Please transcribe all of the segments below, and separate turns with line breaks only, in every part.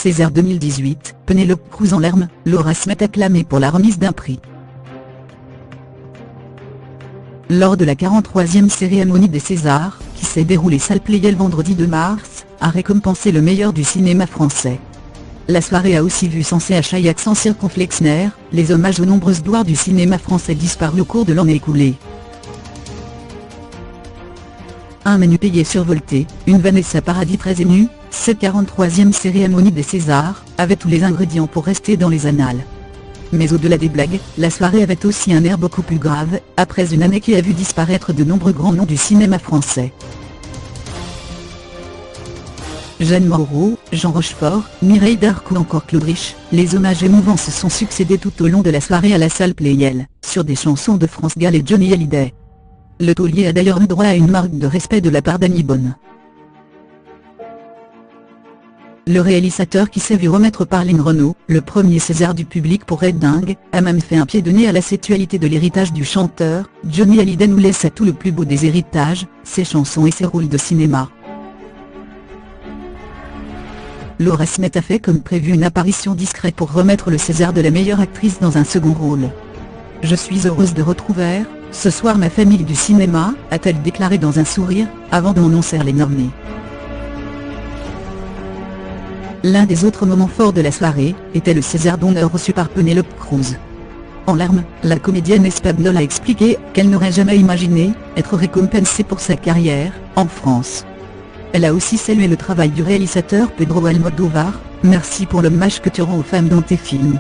César 2018, Pénélope Cruz en larmes, Laura Smet acclamée pour la remise d'un prix. Lors de la 43e cérémonie des Césars, qui s'est déroulée salle Pleyel vendredi 2 mars, a récompensé le meilleur du cinéma français. La soirée a aussi vu sans Chaillac sans circonflexionnaire, les hommages aux nombreuses gloires du cinéma français disparues au cours de l'année écoulée. Un menu payé survolté, une Vanessa Paradis très émue, cette 43e cérémonie des Césars avait tous les ingrédients pour rester dans les annales. Mais au-delà des blagues, la soirée avait aussi un air beaucoup plus grave, après une année qui a vu disparaître de nombreux grands noms du cinéma français. Jeanne Moreau, Jean Rochefort, Mireille Darc ou encore Claude Rich, les hommages émouvants se sont succédés tout au long de la soirée à la salle Pleyel, sur des chansons de France Gall et Johnny Hallyday. Le taulier a d'ailleurs eu droit à une marque de respect de la part d'Annie Bonne. Le réalisateur qui s'est vu remettre par Lynn Renaud, le premier César du public pour Red Dingue, a même fait un pied de nez à la sexualité de l'héritage du chanteur. Johnny Hallyday nous laisse à tout le plus beau des héritages, ses chansons et ses rôles de cinéma. Laura Smet a fait comme prévu une apparition discrète pour remettre le César de la meilleure actrice dans un second rôle. « Je suis heureuse de retrouver, ce soir ma famille du cinéma », a-t-elle déclaré dans un sourire, avant d'annoncer les nommés. L'un des autres moments forts de la soirée, était le César d'honneur reçu par Pénélope Cruz. En larmes, la comédienne espagnole a expliqué qu'elle n'aurait jamais imaginé être récompensée pour sa carrière en France. Elle a aussi salué le travail du réalisateur Pedro Almodóvar. « Merci pour l'hommage que tu rends aux femmes dans tes films ».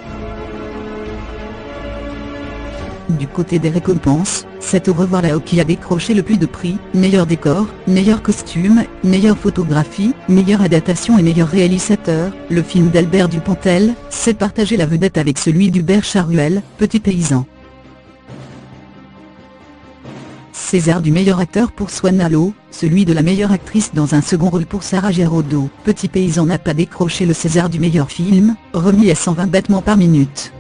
Du côté des récompenses, c'est Au revoir là-haut qui a décroché le plus de prix, meilleur décor, meilleur costume, meilleure photographie, meilleure adaptation et meilleur réalisateur. Le film d'Albert Dupontel s'est partagé la vedette avec celui d'Hubert Charuel, Petit paysan. César du meilleur acteur pour Swan Allo, celui de la meilleure actrice dans un second rôle pour Sarah Giraudot. Petit paysan n'a pas décroché le César du meilleur film, remis à 120 battements par minute.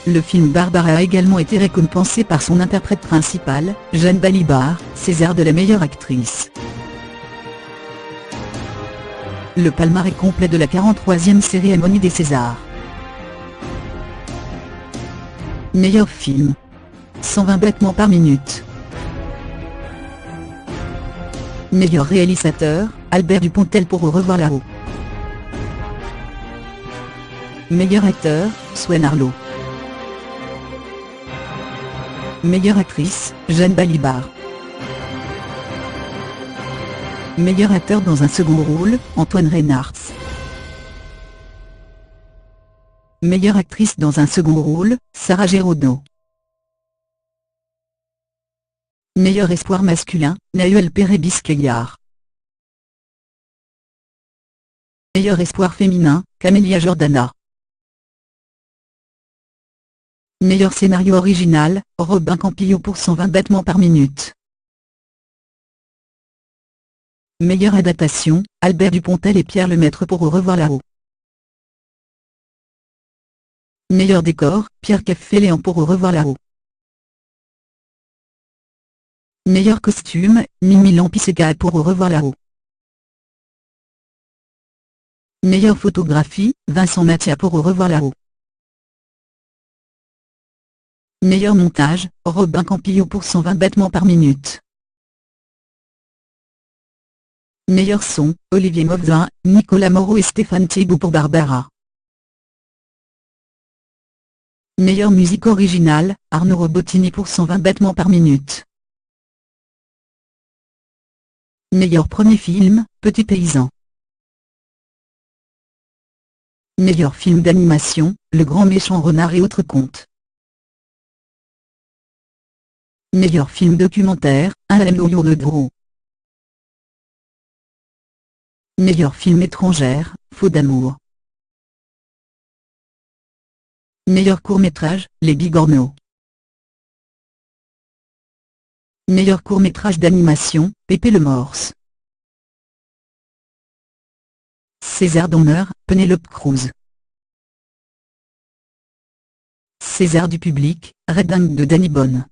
Le film Barbara a également été récompensé par son interprète principale, Jeanne Balibar, César de la meilleure actrice. Le palmarès complet de la 43e cérémonie des Césars. Meilleur film. 120 battements par minute. Meilleur réalisateur, Albert Dupontel pour Au revoir là-haut. Meilleur acteur, Swan Arlo. Meilleure actrice, Jeanne Balibar. Meilleur acteur dans un second rôle, Antoine Reynards. Meilleure actrice dans un second rôle, Sarah Giraudot. Meilleur espoir masculin, Nahuel Pérez-Biscayar. Meilleur espoir féminin, Camélia Jordana. Meilleur scénario original, Robin Campillo pour 120 battements par minute. Meilleure adaptation, Albert Dupontel et Pierre Lemaître pour Au revoir là-haut. Meilleur décor, Pierre Caffeléan pour Au revoir là-haut. Meilleur costume, Mimi Lampiseca pour Au revoir là-haut. Meilleure photographie, Vincent Mathia pour Au revoir là-haut. Meilleur montage, Robin Campillo pour 120 battements par minute. Meilleur son, Olivier Mauvin, Nicolas Moreau et Stéphane Thibault pour Barbara. Meilleure musique originale, Arnaud Robotini pour 120 battements par minute. Meilleur premier film, Petit paysan. Meilleur film d'animation, Le grand méchant renard et autres contes. Meilleur film documentaire, Un Alain le Gros. Meilleur film étrangère, Faux d'amour. Meilleur court-métrage, Les Bigorneaux. Meilleur court-métrage d'animation, Pépé le Morse. César d'honneur, Pénélope Cruz. César du public, Red Dingue de Danny Bonne.